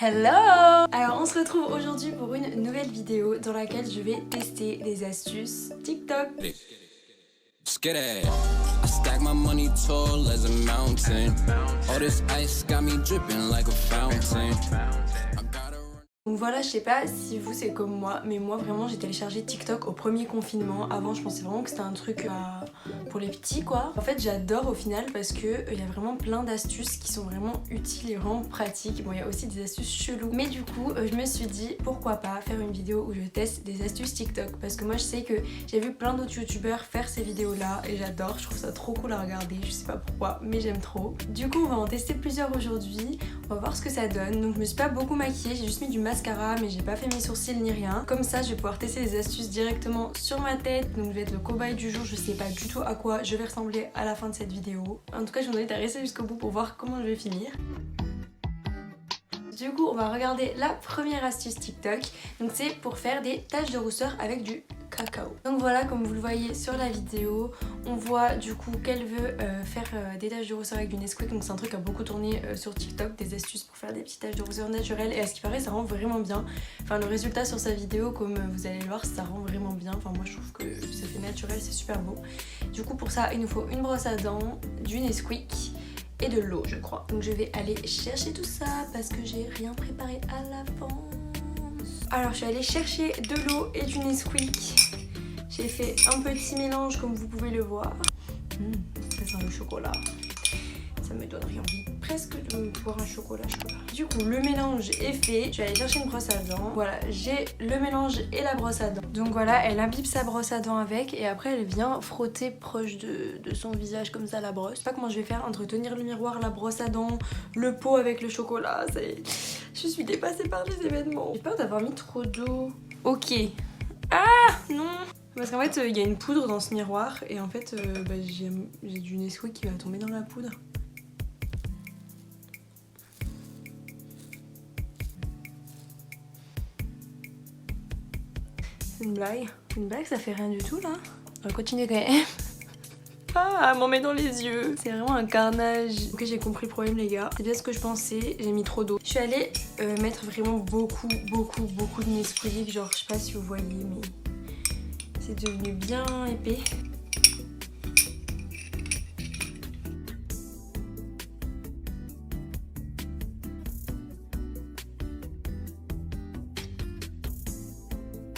Hello! Alors on se retrouve aujourd'hui pour une nouvelle vidéo dans laquelle je vais tester des astuces TikTok. I stack my money tall as a mountain. All this ice got me dripping like a fountain. Donc voilà, je sais pas si vous c'est comme moi, mais moi vraiment j'ai téléchargé TikTok au premier confinement. Avant je pensais vraiment que c'était un truc pour les petits quoi. En fait j'adore au final parce que il y a vraiment plein d'astuces qui sont vraiment utiles et vraiment pratiques. Bon il y a aussi des astuces cheloues. Mais du coup je me suis dit pourquoi pas faire une vidéo où je teste des astuces TikTok. Parce que moi je sais que j'ai vu plein d'autres youtubeurs faire ces vidéos là et j'adore, je trouve ça trop cool à regarder. Je sais pas pourquoi mais j'aime trop. Du coup on va en tester plusieurs aujourd'hui. On va voir ce que ça donne. Donc je me suis pas beaucoup maquillée, j'ai juste mis du mascara mais j'ai pas fait mes sourcils ni rien. Comme ça je vais pouvoir tester les astuces directement sur ma tête. Donc je vais être le cobaye du jour, je sais pas du tout à quoi je vais ressembler à la fin de cette vidéo. En tout cas je vous invite à rester jusqu'au bout pour voir comment je vais finir. Du coup on va regarder la première astuce TikTok. Donc c'est pour faire des taches de rousseur avec du cacao. Donc voilà, comme vous le voyez sur la vidéo, on voit du coup qu'elle veut faire des taches de rousseur avec du Nesquik. Donc c'est un truc qui a beaucoup tourné sur TikTok, des astuces pour faire des petites taches de rousseur naturelles. Et à ce qui paraît ça rend vraiment bien. Enfin le résultat sur sa vidéo, comme vous allez le voir, ça rend vraiment bien. Enfin moi je trouve que ça fait naturel, c'est super beau. Du coup pour ça il nous faut une brosse à dents, du Nesquik et de l'eau je crois. Donc je vais aller chercher tout ça parce que j'ai rien préparé à l'avance. Alors je suis allée chercher de l'eau et du Nesquik. J'ai fait un petit mélange comme vous pouvez le voir. Ça sent le chocolat. Ça me donnerait envie presque de boire un chocolat. Du coup le mélange est fait. Je suis allée chercher une brosse à dents. Voilà, j'ai le mélange et la brosse à dents. Donc voilà, elle imbibe sa brosse à dents avec et après elle vient frotter proche de son visage comme ça la brosse. Je sais pas comment je vais faire entre tenir le miroir, la brosse à dents, le pot avec le chocolat. Je suis dépassée par les événements. J'ai peur d'avoir mis trop d'eau. Ok. Ah non. Parce qu'en fait il y a une poudre dans ce miroir et en fait j'ai du Nesquik qui va tomber dans la poudre. C'est une blague. Une blague, ça fait rien du tout là. On va continuer quand même. Ah, elle m'en met dans les yeux. C'est vraiment un carnage. Ok, j'ai compris le problème les gars. C'est bien ce que je pensais, j'ai mis trop d'eau. Je suis allée mettre vraiment beaucoup de Nesquik. Genre, je sais pas si vous voyez, mais c'est devenu bien épais.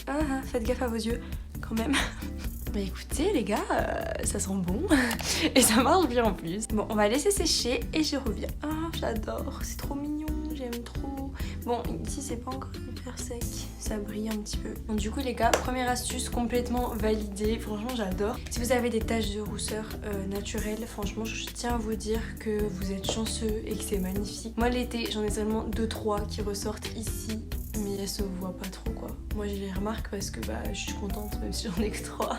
Ah, faites gaffe à vos yeux quand même. Bah écoutez les gars, ça sent bon et ça marche bien en plus. Bon, on va laisser sécher et je reviens. Ah, j'adore, c'est trop mignon, j'aime trop. Bon, ici c'est pas encore hyper sec, ça brille un petit peu. Donc du coup les gars, première astuce complètement validée, franchement j'adore. Si vous avez des taches de rousseur naturelles, franchement je tiens à vous dire que vous êtes chanceux et que c'est magnifique. Moi l'été, j'en ai seulement 2-3 qui ressortent ici. Mais elles se voient pas trop quoi. Moi je les remarque parce que je suis contente même si j'en ai que 3.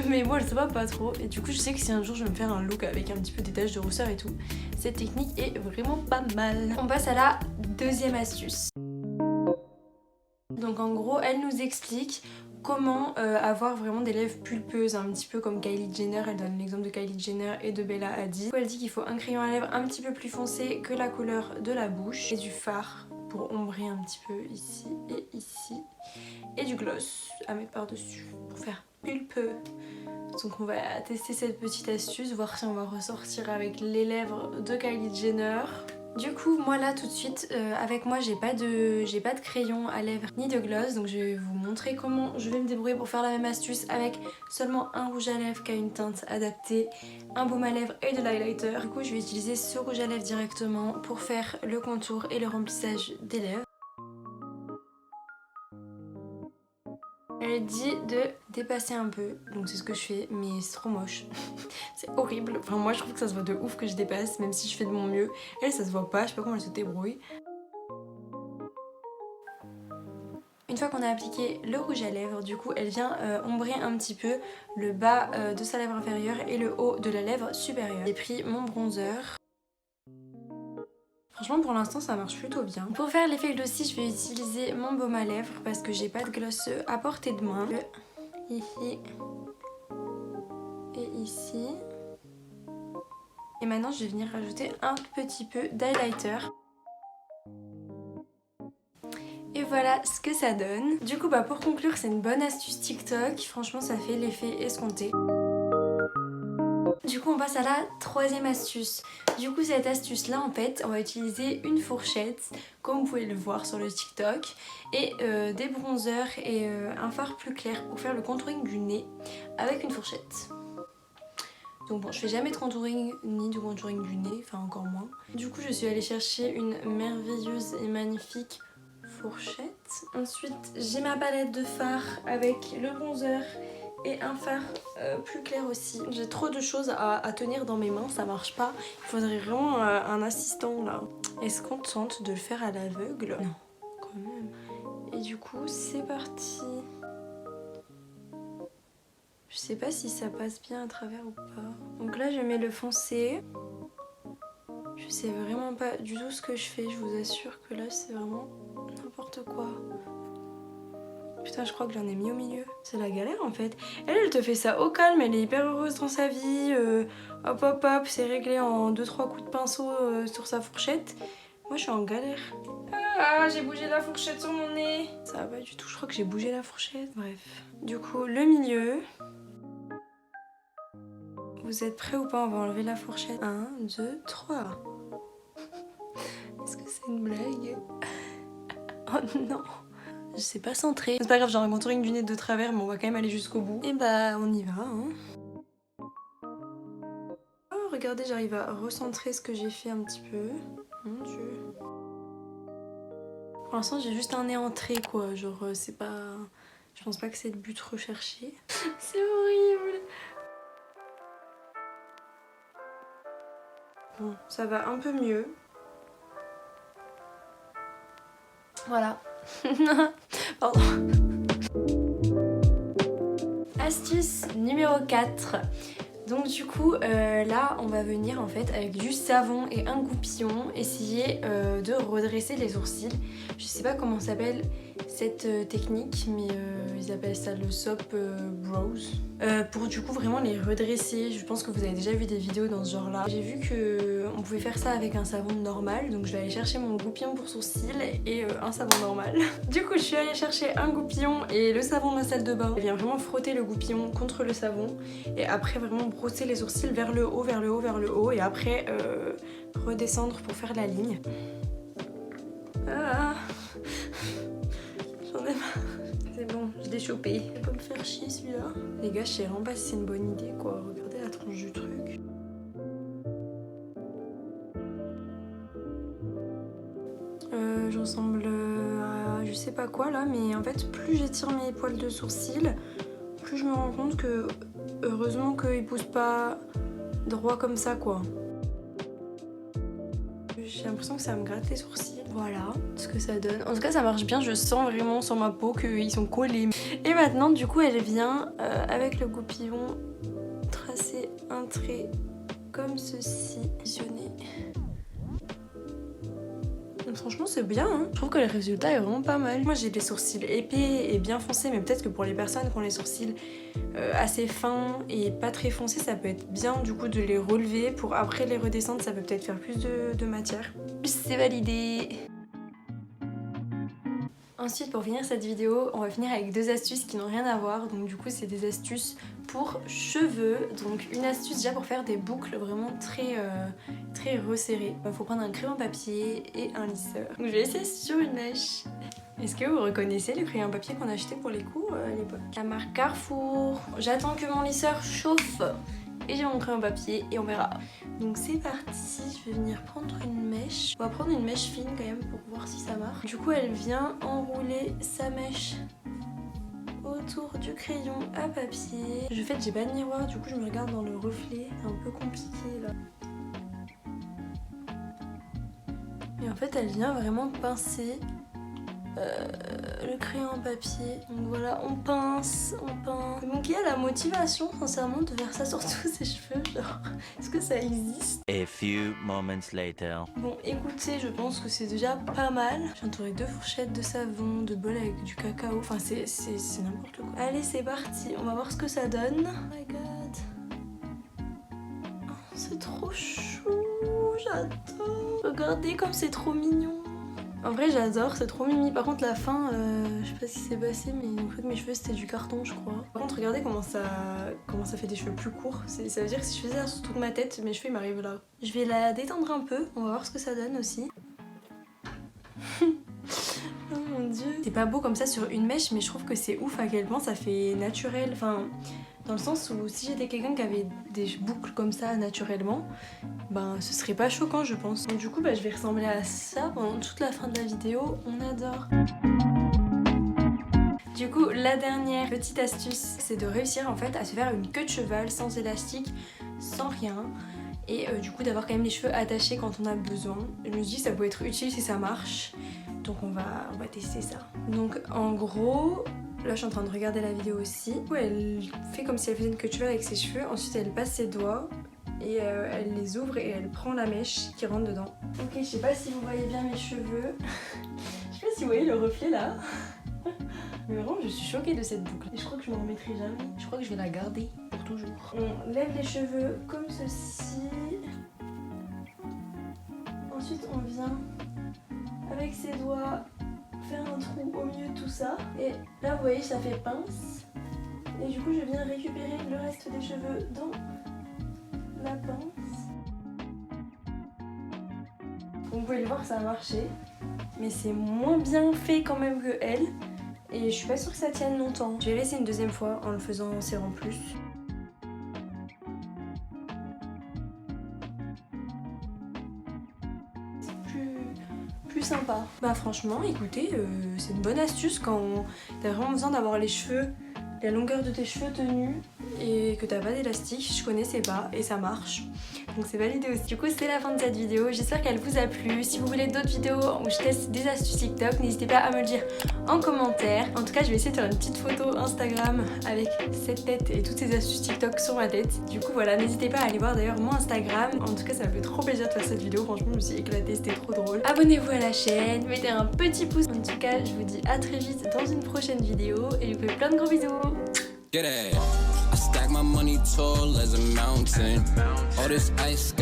Mais moi elle se voit pas trop. Et du coup je sais que si un jour je vais me faire un look avec un petit peu des taches de rousseur et tout, cette technique est vraiment pas mal. On passe à la deuxième astuce. Donc en gros elle nous explique comment avoir vraiment des lèvres pulpeuses, un petit peu comme Kylie Jenner. Elle donne l'exemple de Kylie Jenner et de Bella Hadid. Elle dit qu'il faut un crayon à lèvres un petit peu plus foncé que la couleur de la bouche et du fard pour ombrer un petit peu ici et ici et du gloss à mettre par dessus pour faire pulpeux. Donc on va tester cette petite astuce, voir si on va ressortir avec les lèvres de Kylie Jenner. Du coup moi là tout de suite avec moi j'ai pas de crayon à lèvres ni de gloss, donc je vais vous montrer comment je vais me débrouiller pour faire la même astuce avec seulement un rouge à lèvres qui a une teinte adaptée, un baume à lèvres et de l'highlighter. Du coup je vais utiliser ce rouge à lèvres directement pour faire le contour et le remplissage des lèvres. Elle dit de dépasser un peu, donc c'est ce que je fais, mais c'est trop moche. C'est horrible. Enfin moi je trouve que ça se voit de ouf que je dépasse, même si je fais de mon mieux. Elle ça se voit pas, je sais pas comment elle se débrouille. Une fois qu'on a appliqué le rouge à lèvres, du coup elle vient ombrer un petit peu le bas de sa lèvre inférieure et le haut de la lèvre supérieure. J'ai pris mon bronzer. Franchement pour l'instant ça marche plutôt bien. Pour faire l'effet glossy je vais utiliser mon baume à lèvres parce que j'ai pas de gloss à portée de main. Ici et ici. Et maintenant je vais venir rajouter un petit peu d'highlighter. voilà ce que ça donne. Du coup pour conclure, c'est une bonne astuce TikTok, franchement ça fait l'effet escompté. Du coup on passe à la troisième astuce. Du coup cette astuce là en fait on va utiliser une fourchette comme vous pouvez le voir sur le TikTok et des bronzers et un fard plus clair pour faire le contouring du nez avec une fourchette. Donc bon, je fais jamais de contouring ni de contouring du nez, enfin encore moins. Du coup je suis allée chercher une merveilleuse et magnifique fourchette. Ensuite j'ai ma palette de fard avec le bronzer et un fard plus clair aussi. J'ai trop de choses à tenir dans mes mains, ça marche pas. Il faudrait vraiment un assistant là. Est-ce qu'on tente de le faire à l'aveugle? Non, quand même. Et du coup c'est parti. Je sais pas si ça passe bien à travers ou pas. Donc là je mets le foncé. Je sais vraiment pas du tout ce que je fais, je vous assure que là c'est vraiment n'importe quoi. Putain, je crois que j'en ai mis au milieu. C'est la galère en fait. Elle te fait ça au calme, elle est hyper heureuse dans sa vie. Hop hop hop, c'est réglé en 2-3 coups de pinceau sur sa fourchette. Moi je suis en galère. Ah, j'ai bougé la fourchette sur mon nez. Ça va pas du tout, je crois que j'ai bougé la fourchette. Bref. Du coup, le milieu. Vous êtes prêts ou pas? On va enlever la fourchette. 1, 2, 3. Est-ce que c'est une blague? Oh non. Je sais pas centrer. C'est pas grave, j'ai un contouring du nez de travers, mais on va quand même aller jusqu'au bout. Et on y va. Hein. Oh, regardez, j'arrive à recentrer ce que j'ai fait un petit peu. Mon dieu. Pour l'instant, j'ai juste un nez en trait, quoi. Genre, c'est pas... Je pense pas que c'est le but recherché. C'est horrible. Bon, ça va un peu mieux. Voilà. Pardon. Astuce numéro 4. Donc du coup là on va venir en fait avec du savon et un goupillon essayer de redresser les sourcils. Je sais pas comment s'appelle cette technique mais ils appellent ça le soap brows. Pour du coup vraiment les redresser. Je pense que vous avez déjà vu des vidéos dans ce genre là. J'ai vu que on pouvait faire ça avec un savon normal, donc je vais aller chercher mon goupillon pour sourcils et un savon normal. Du coup je suis allée chercher un goupillon et le savon de ma salle de bain. Je viens vraiment frotter le goupillon contre le savon et après vraiment brosser les sourcils vers le haut, vers le haut, vers le haut et après redescendre pour faire la ligne. Ah, j'en ai marre. C'est bon, je l'ai chopé. Je peux me faire chier celui-là. Les gars, je sais vraiment pas si c'est une bonne idée quoi. Regardez la tronche du truc. Je ressemble à je sais pas quoi là, mais en fait plus j'étire mes poils de sourcils, plus je me rends compte que heureusement qu'ils poussent pas droit comme ça quoi. J'ai l'impression que ça me gratte les sourcils. Voilà ce que ça donne. En tout cas ça marche bien, je sens vraiment sur ma peau qu'ils sont collés. Et maintenant du coup elle vient avec le goupillon tracer un trait comme ceci. Franchement c'est bien hein. Je trouve que le résultat est vraiment pas mal. Moi j'ai des sourcils épais et bien foncés, mais peut-être que pour les personnes qui ont les sourcils assez fins et pas très foncés, ça peut être bien du coup de les relever pour après les redescendre, ça peut peut-être faire plus de matière. C'est validé. Ensuite pour finir cette vidéo, on va finir avec deux astuces qui n'ont rien à voir. Donc du coup c'est des astuces pour cheveux. Donc une astuce déjà pour faire des boucles vraiment très resserrées. Il faut prendre un crayon papier et un lisseur. Donc je vais essayer sur une mèche. Est-ce que vous reconnaissez le crayon papier qu'on achetait pour les cours à l'époque? La marque Carrefour. J'attends que mon lisseur chauffe. Et j'ai mon crayon papier et on verra. Donc c'est parti, je vais venir prendre une mèche. On va prendre une mèche fine quand même pour voir si ça marche. Du coup elle vient enrouler sa mèche autour du crayon à papier. Je fais, j'ai pas de miroir, du coup je me regarde dans le reflet. C'est un peu compliqué là. Et en fait elle vient vraiment pincer le crayon en papier. Donc voilà, on pince. Donc qui a la motivation sincèrement de faire ça sur tous ses cheveux, genre est-ce que ça existe? A few moments later. Bon écoutez, je pense que c'est déjà pas mal. J'ai entouré 2 fourchettes de savon, de bol avec du cacao, enfin c'est n'importe quoi. Allez c'est parti, on va voir ce que ça donne. Oh my god. Oh, c'est trop chou, j'adore. Regardez comme c'est trop mignon. En vrai j'adore, c'est trop mimi. Par contre la fin, je sais pas ce qui s'est passé mais en fait mes cheveux c'était du carton je crois. Par contre regardez comment ça fait des cheveux plus courts. Ça veut dire que si je faisais ça sur toute ma tête, mes cheveux ils m'arrivent là. Je vais la détendre un peu, on va voir ce que ça donne aussi. Oh mon dieu. C'est pas beau comme ça sur une mèche mais je trouve que c'est ouf à quel point ça fait naturel. Enfin, dans le sens où si j'étais quelqu'un qui avait des boucles comme ça naturellement, ben ce serait pas choquant je pense. Donc du coup je vais ressembler à ça pendant toute la fin de la vidéo, on adore. Du coup la dernière petite astuce c'est de réussir en fait à se faire une queue de cheval sans élastique, sans rien. Et du coup d'avoir quand même les cheveux attachés quand on a besoin. Je me dis que ça peut être utile si ça marche. Donc on va tester ça. Donc en gros, là je suis en train de regarder la vidéo aussi. Du coup elle fait comme si elle faisait une queue de cheval avec ses cheveux. Ensuite elle passe ses doigts et elle les ouvre et elle prend la mèche qui rentre dedans. Ok, je sais pas si vous voyez bien mes cheveux. Je sais pas si vous voyez le reflet là. Mais vraiment je suis choquée de cette boucle. Et je crois que je m'en remettrai jamais. Je crois que je vais la garder pour toujours. On lève les cheveux comme ceci. Ensuite on vient avec ses doigts faire un trou au milieu de tout ça. Et là vous voyez ça fait pince. Et du coup je viens récupérer le reste des cheveux dans la pince. Vous pouvez le voir ça a marché. Mais c'est moins bien fait quand même que elle. Et je suis pas sûre que ça tienne longtemps. Je vais laisser une deuxième fois en le faisant en serrant plus. Plus sympa. Bah franchement écoutez c'est une bonne astuce quand t'as vraiment besoin d'avoir les cheveux, la longueur de tes cheveux tenus et que t'as pas d'élastique, je connaissais pas et ça marche. Donc c'est validé aussi. Du coup c'est la fin de cette vidéo, j'espère qu'elle vous a plu. Si vous voulez d'autres vidéos où je teste des astuces TikTok, n'hésitez pas à me le dire en commentaire. En tout cas je vais essayer de faire une petite photo Instagram avec cette tête et toutes ces astuces TikTok sur ma tête. Du coup voilà, n'hésitez pas à aller voir d'ailleurs mon Instagram. En tout cas ça me fait trop plaisir de faire cette vidéo, franchement je me suis éclatée, c'était trop drôle. Abonnez-vous à la chaîne, mettez un petit pouce. En tout cas je vous dis à très vite dans une prochaine vidéo et je vous fais plein de gros bisous. Get it. I stack my money tall as a mountain. All this ice got